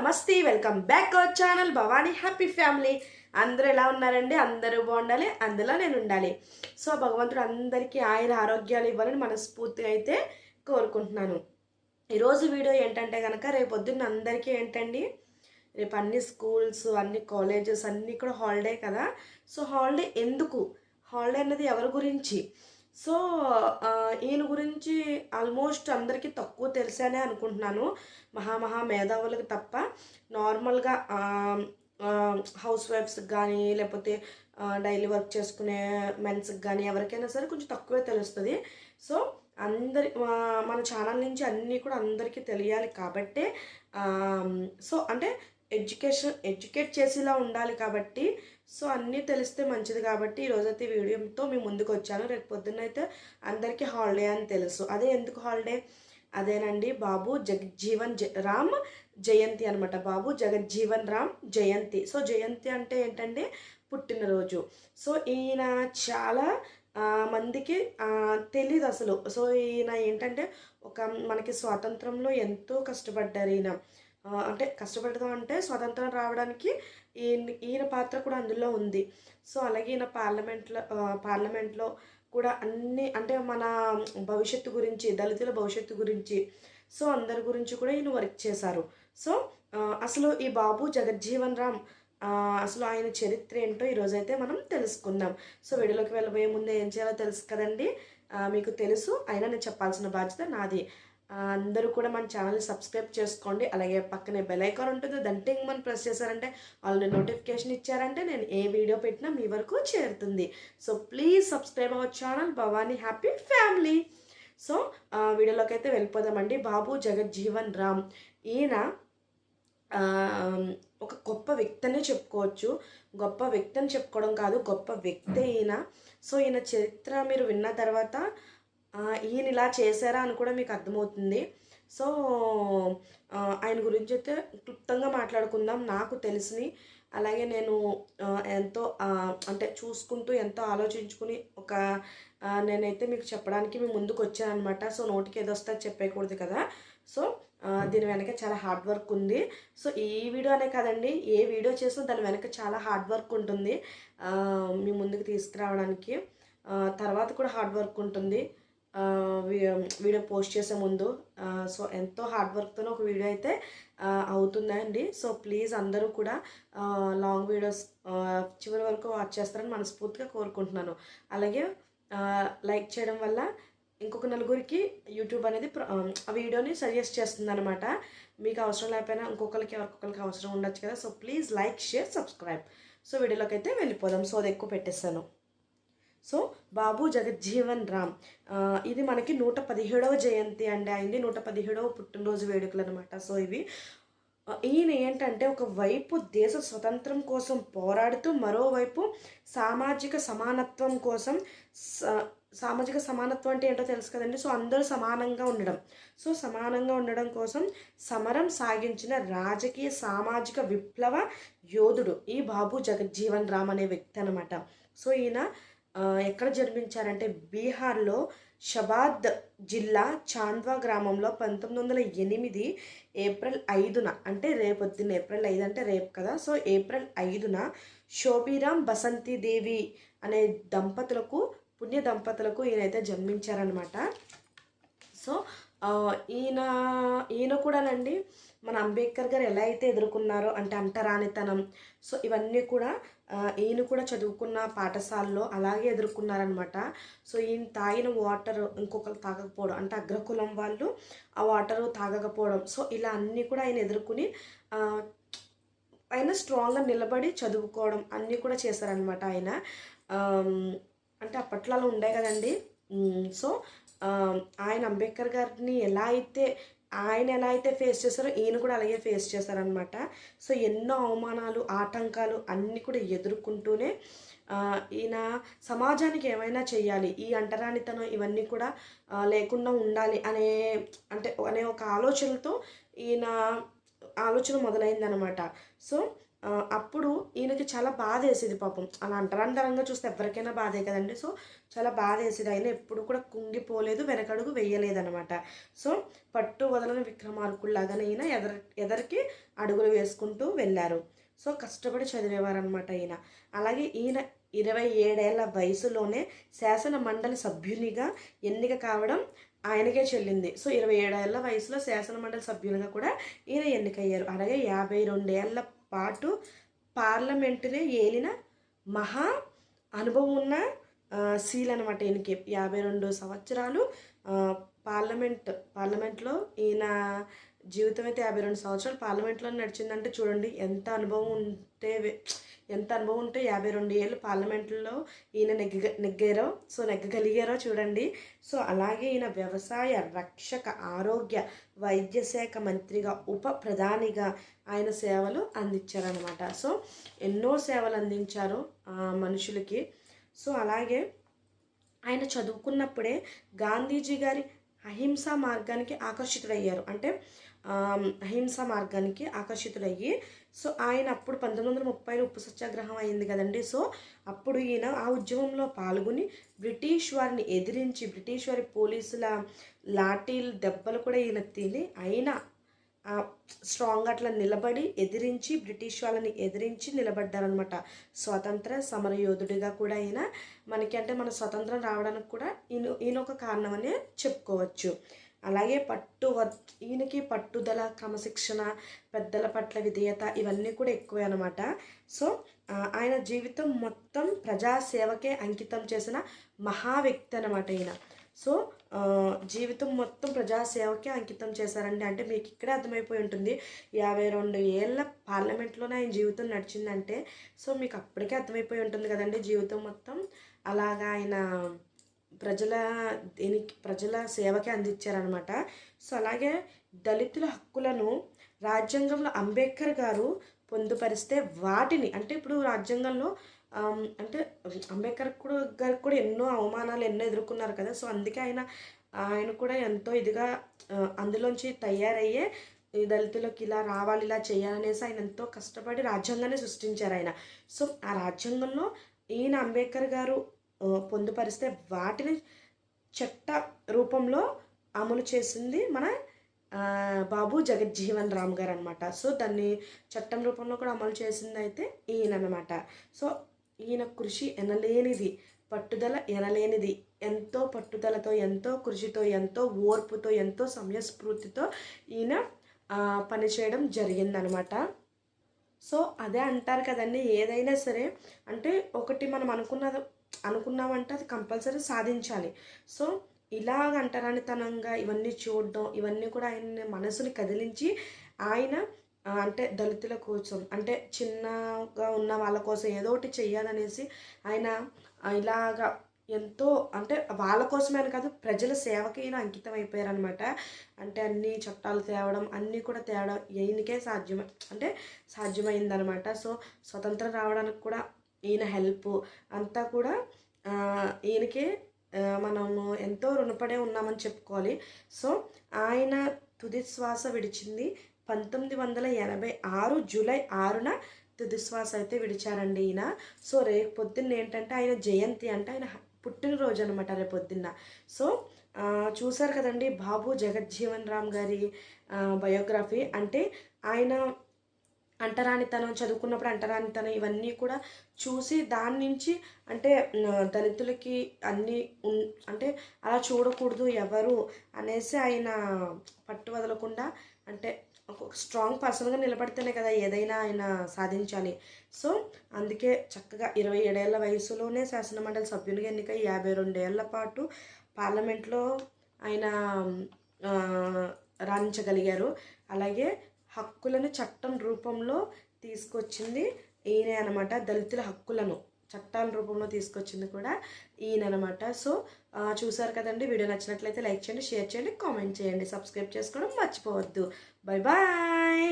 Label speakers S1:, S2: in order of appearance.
S1: నమస్తే welcome back our channel Bhavani happy family. అందరూ ఎలా ఉన్నారండి? అందరూ బాగుండాలి, అందులో నేను ఉండాలి. సో భగవంతుడు అందరికీ ఆయుర ఆరోగ్యాలు ఇవ్వాలని మనస్ఫూర్తిగా అయితే కోరుకుంటున్నాను. ఈరోజు వీడియో ఏంటంటే కనుక రేపొద్దున్న అందరికీ ఏంటండి, రేపు అన్ని స్కూల్స్ అన్ని కాలేజెస్ అన్నీ కూడా హాలిడే కదా. సో హాలిడే ఎందుకు, హాలిడే అన్నది ఎవరి గురించి? సో ఈయన గురించి ఆల్మోస్ట్ అందరికీ తక్కువ తెలిసానే అనుకుంటున్నాను, మహా మేధావులకు తప్ప. నార్మల్గా హౌస్ వైఫ్స్కి కానీ లేకపోతే డైలీ వర్క్ చేసుకునే మెన్స్కి కానీ ఎవరికైనా సరే కొంచెం తక్కువే తెలుస్తుంది. సో మన ఛానల్ నుంచి అన్నీ కూడా అందరికీ తెలియాలి కాబట్టే, సో అంటే ఎడ్యుకేట్ చేసేలా ఉండాలి కాబట్టి, సో అన్నీ తెలిస్తే మంచిది కాబట్టి ఈరోజైతే వీడియోతో మీ ముందుకు వచ్చాను. రేపు పొద్దున్న అయితే అందరికీ హాలిడే అని తెలుసు. అదే ఎందుకు హాలిడే? అదేనండి, బాబు జగజ్జీవన్ రామ్ జయంతి అనమాట. బాబు జగజ్జీవన్ రామ్ జయంతి. సో జయంతి అంటే ఏంటంటే పుట్టినరోజు. సో ఈయన చాలా మందికి తెలీదు అసలు. సో ఈయన ఏంటంటే మనకి స్వాతంత్రంలో ఎంతో కష్టపడ్డారు ఈయన. అంటే కష్టపడదాం అంటే స్వతంత్రం రావడానికి ఈయన పాత్ర కూడా అందులో ఉంది. సో అలాగే ఈయన పార్లమెంట్లో కూడా అన్ని అంటే మన భవిష్యత్తు గురించి, దళితుల భవిష్యత్తు గురించి, సో అందరి గురించి కూడా ఈయన వర్క్ చేశారు. సో అసలు ఈ బాబు జగజ్జీవన్ రామ్ అసలు ఆయన చరిత్ర ఏంటో ఈరోజైతే మనం తెలుసుకుందాం. సో వీడియోలోకి వెళ్ళబోయే ముందే ఏం చేయాలో తెలుసు కదండి, మీకు తెలుసు, అయినా నేను చెప్పాల్సిన బాధ్యత నాది. అందరూ కూడా మన ఛానల్ని సబ్స్క్రైబ్ చేసుకోండి. అలాగే పక్కనే బెల్ ఐకాన్ ఉంటుంది, దాన్ని టింగ్ మనం ప్రెస్ చేశారంటే ఆల్రెడీ నోటిఫికేషన్ ఇచ్చారంటే నేను ఏ వీడియో పెట్టినా మీ వరకు చేరుతుంది. So please subscribe our channel Bhavani happy family. So వీడియోలోకి అయితే వెళ్ళిపోదామండి. బాబు జగజ్జీవన్ రామ్ ఈయన ఒక గొప్ప వ్యక్తి అనే చెప్పుకోవచ్చు. గొప్ప వ్యక్తి అని చెప్పుకోవడం కాదు, గొప్ప వ్యక్తి ఈయన. సో ఈయన చరిత్ర మీరు విన్న తర్వాత ఈయన ఇలా చేశారా అని కూడా మీకు అర్థమవుతుంది. సో ఆయన గురించి అయితే క్లుప్తంగా మాట్లాడుకుందాం. నాకు తెలిసి అలాగే నేను ఎంతో అంటే చూసుకుంటూ ఎంతో ఆలోచించుకుని నేనైతే మీకు చెప్పడానికి మీ ముందుకు వచ్చాను అనమాట. సో నోటికి ఏదో వస్తే చెప్పేయకూడదు కదా. సో దీని వెనక చాలా హార్డ్ వర్క్ ఉంది. సో ఈ వీడియో అనే కాదండి, ఏ వీడియో చేసినా దాని వెనక చాలా హార్డ్ వర్క్ ఉంటుంది మీ ముందుకు తీసుకురావడానికి. తర్వాత కూడా హార్డ్ వర్క్ ఉంటుంది వీడియో పోస్ట్ చేసే ముందు. సో ఎంతో హార్డ్ వర్క్తోనే ఒక వీడియో అయితే అవుతుందండి. సో ప్లీజ్ అందరూ కూడా లాంగ్ వీడియోస్ చివరి వరకు వాచ్ చేస్తారని మనస్ఫూర్తిగా కోరుకుంటున్నాను. అలాగే లైక్ చేయడం వల్ల ఇంకొక నలుగురికి యూట్యూబ్ అనేది ఆ వీడియోని సజెస్ట్ చేస్తుంది అనమాట. మీకు అవసరం లేకపోయినా ఎవరికొకరికి అవసరం ఉండొచ్చు కదా. So please like, share, subscribe. So వీడియోలోకి అయితే వెళ్ళిపోదాం. సో అది ఎక్కువ పెట్టేస్తాను. సో బాబు జగజ్జీవన్ రామ్ ఇది మనకి 117వ జయంతి అండి. అయింది 117వ పుట్టినరోజు వేడుకలు అనమాట. సో ఇవి ఈయన ఏంటంటే ఒకవైపు దేశ స్వతంత్రం కోసం పోరాడుతూ మరోవైపు సామాజిక సమానత్వం కోసం, సామాజిక సమానత్వం అంటే ఏంటో తెలుసు కదండి. సో అందరూ సమానంగా ఉండడం, సో సమానంగా ఉండడం కోసం సమరం సాగించిన రాజకీయ సామాజిక విప్లవ యోధుడు ఈ బాబు జగజ్జీవన్ రామ్ అనే వ్యక్తి అనమాట. సో ఈయన ఎక్కడ జన్మించారంటే బీహార్లో షబాద్ జిల్లా చాంద్వా గ్రామంలో 1908 ఏప్రిల్ 5న, అంటే రేపొద్దున ఏప్రిల్ 5 అంటే రేపు కదా. సో ఏప్రిల్ 5న శోభిరామ్ బసంతిదేవి అనే పుణ్య దంపతులకు ఈయనైతే జన్మించారనమాట. సో ఈయన కూడానండి మన అంబేద్కర్ గారు ఎలా అయితే ఎదుర్కొన్నారో అంటే అంటరానితనం, సో ఇవన్నీ కూడా ఈయన కూడా చదువుకున్న పాఠశాలలో అలాగే ఎదుర్కొన్నారనమాట. సో ఈయన తాగిన వాటర్ ఇంకొకరు తాగకపోవడం, అంటే అగ్రకులం వాళ్ళు ఆ వాటరు తాగకపోవడం, సో ఇలా అన్నీ కూడా ఆయన ఎదుర్కొని ఆయన స్ట్రాంగ్గా నిలబడి చదువుకోవడం అన్నీ కూడా చేశారనమాట ఆయన. అంటే అప్పట్లో అలా ఉండే కదండి. సో ఆయన అంబేద్కర్ గారిని ఆయన ఎలా అయితే ఫేస్ చేశారో ఈయన కూడా అలాగే ఫేస్ చేశారనమాట. సో ఎన్నో అవమానాలు, ఆటంకాలు అన్నీ కూడా ఎదుర్కొంటూనే ఈయన సమాజానికి ఏమైనా చెయ్యాలి, ఈ అంటరానితనం ఇవన్నీ కూడా లేకుండా ఉండాలి అనే ఒక ఆలోచనతో ఈయన ఆలోచన మొదలైందనమాట. సో అప్పుడు ఈయనకి చాలా బాధ వేసేది పాపం. అలా అంటరాంతరంగా చూస్తే ఎవరికైనా బాధే కదండి. సో చాలా బాధ వేసేది. ఆయన ఎప్పుడు కూడా కుంగిపోలేదు, వెనకడుగు వేయలేదనమాట. సో పట్టు వదలని విక్రమార్కుల్లాగానే ఈయన ఎదరికి అడుగులు వేసుకుంటూ వెళ్ళారు. సో కష్టపడి చదివేవారనమాట ఈయన. అలాగే ఈయన 27 ఏళ్ల వయసులోనే శాసన మండలి సభ్యునిగా ఎన్నిక కావడం ఆయనకే చెల్లింది. సో 27 ఏళ్ల వయసులో శాసన మండలి సభ్యునిగా కూడా ఈయన ఎన్నికయ్యారు. అలాగే 52 ఏళ్ల పాటు పార్లమెంటునే ఏలిన మహా అనుభవం ఉన్న సీల్ అనమాట ఈయనకి. 52 సంవత్సరాలు పార్లమెంట్లో ఈయన జీవితం అయితే 52 సంవత్సరాలు పార్లమెంట్లో నడిచిందంటే చూడండి ఎంత అనుభవం ఉంటే 52 ఏళ్ళు పార్లమెంట్లో ఈయన నెగ్గగలిగారో చూడండి. సో అలాగే ఈయన వ్యవసాయ, రక్షక, ఆరోగ్య, వైద్య శాఖ మంత్రిగా, ఉప ప్రధానిగా ఆయన సేవలు అందించారనమాట. సో ఎన్నో సేవలు అందించారు మనుషులకి. సో అలాగే ఆయన చదువుకున్నప్పుడే గాంధీజీ గారి అహింసా మార్గానికి ఆకర్షితుడయ్యారు. అంటే అహింసా మార్గానికి ఆకర్షితుడయ్యి సో ఆయన అప్పుడు 1930లో ఉప్పు సత్యాగ్రహం అయింది కదండి. సో అప్పుడు ఈయన ఆ ఉద్యమంలో పాల్గొని బ్రిటిష్ వారిని ఎదిరించి బ్రిటిష్ వారి పోలీసుల లాఠీలు దెబ్బలు కూడా ఈయన తిని అయినా స్ట్రాంగ్ అట్లా నిలబడి ఎదిరించి బ్రిటిష్ వాళ్ళని ఎదిరించి నిలబడ్డారనమాట. స్వాతంత్ర సమరయోధుడిగా కూడా ఈయన మనకి అంటే మన స్వతంత్రం రావడానికి కూడా ఈయన ఒక కారణం అనే చెప్పుకోవచ్చు. అలాగే ఈయనకి పట్టుదల, క్రమశిక్షణ, పెద్దల పట్ల విధేయత ఇవన్నీ కూడా ఎక్కువే అనమాట. సో ఆయన జీవితం మొత్తం ప్రజాసేవకే అంకితం చేసిన మహా వ్యక్తి అనమాట ఈయన. సో జీవితం మొత్తం ప్రజాసేవకే అంకితం చేశారండి. అంటే మీకు ఇక్కడే అర్థమైపోయి ఉంటుంది 52 ఏళ్ళ పార్లమెంట్లోనే ఆయన జీవితం నడిచిందంటే. సో మీకు అప్పటికే అర్థమైపోయి ఉంటుంది కదండి జీవితం మొత్తం అలాగా ఆయన ప్రజల సేవకే అందించారనమాట. సో అలాగే దళితుల హక్కులను రాజ్యాంగంలో అంబేద్కర్ గారు పొందుపరిస్తే వాటిని అంటే ఇప్పుడు రాజ్యాంగంలో అంటే అంబేద్కర్ గారికి కూడా ఎన్నో అవమానాలు ఎన్నో ఎదుర్కొన్నారు కదా. సో అందుకే ఆయన కూడా ఎంతో ఇదిగా అందులోంచి తయారయ్యే ఈ దళితులకు ఇలా రావాలి, ఇలా చేయాలనేసి ఆయన ఎంతో కష్టపడి రాజ్యాంగాన్ని సృష్టించారు ఆయన. సో ఆ రాజ్యాంగంలో ఈయన అంబేద్కర్ గారు పొందుపరిస్తే వాటిని చట్ట రూపంలో అమలు చేసింది మన బాబు జగజ్జీవన్ రామ్ గారు అనమాట. సో దాన్ని చట్టం రూపంలో కూడా అమలు చేసింది అయితే ఈయన అనమాట. సో ఈయన కృషి ఎనలేనిది, పట్టుదల ఎనలేనిది. ఎంతో పట్టుదలతో, ఎంతో కృషితో, ఎంతో ఓర్పుతో, ఎంతో సమయస్ఫూర్తితో ఈయన పనిచేయడం జరిగిందనమాట. సో అదే అంటారు కదండి, ఏదైనా సరే అంటే ఒకటి మనం అనుకున్నామంటే అది కంపల్సరీ సాధించాలి. సో ఇలాగ అంటరానితనంగా ఇవన్నీ చూడడం ఇవన్నీ కూడా ఆయన మనసుని కదిలించి ఆయన అంటే దళితుల కోసం అంటే చిన్నగా ఉన్న వాళ్ళ కోసం ఏదో ఒకటి చెయ్యాలనేసి ఆయన ఇలాగా ఎంతో అంటే వాళ్ళ కోసమే అని కాదు ప్రజల సేవకి ఈయన అంకితం అయిపోయారనమాట. అంటే అన్ని చట్టాలు తేవడం అన్నీ కూడా తేవడం ఈయనకే సాధ్యమైందనమాట. సో స్వతంత్రం రావడానికి కూడా ఈయన హెల్ప్ అంతా కూడా ఈయనకే మనము ఎంతో రుణపడే ఉన్నామని చెప్పుకోవాలి. సో ఆయన తుది శ్వాస విడిచింది 1986 జూలై 6న తుది శ్వాస అయితే విడిచారండి ఈయన. సో రేపు పొద్దున్న ఏంటంటే ఆయన జయంతి అంటే ఆయన పుట్టినరోజు అనమాట రేపు పొద్దున్న. సో చూసారు కదండి బాబు జగజ్జీవన్ రామ్ గారి బయోగ్రఫీ. అంటే ఆయన అంటరానితనం చదువుకున్నప్పుడు అంటరానితనం ఇవన్నీ కూడా చూసి దాని నుంచి అంటే దళితులకి అన్నీ అంటే అలా చూడకూడదు ఎవరు అనేసి ఆయన పట్టు వదలకుండా అంటే ఒక స్ట్రాంగ్ పర్సన్గా నిలబడితేనే కదా ఏదైనా ఆయన సాధించాలి. సో అందుకే చక్కగా 27 ఏళ్ల వయసులోనే శాసనమండలి సభ్యునిగా ఎన్నికై 52 ఏళ్ల పాటు పార్లమెంట్లో ఆయన రాణించగలిగారు. అలాగే హక్కులను చట్టం రూపంలో తీసుకొచ్చింది ఈయనే అనమాట. దళితుల హక్కులను చట్టాల రూపంలో తీసుకొచ్చింది కూడా ఈయన అనమాట. సో చూసారు కదండి, వీడియో నచ్చినట్లయితే లైక్ చేయండి, షేర్ చేయండి, కామెంట్ చేయండి, సబ్స్క్రైబ్ చేసుకోవడం మర్చిపోవద్దు. Bye bye.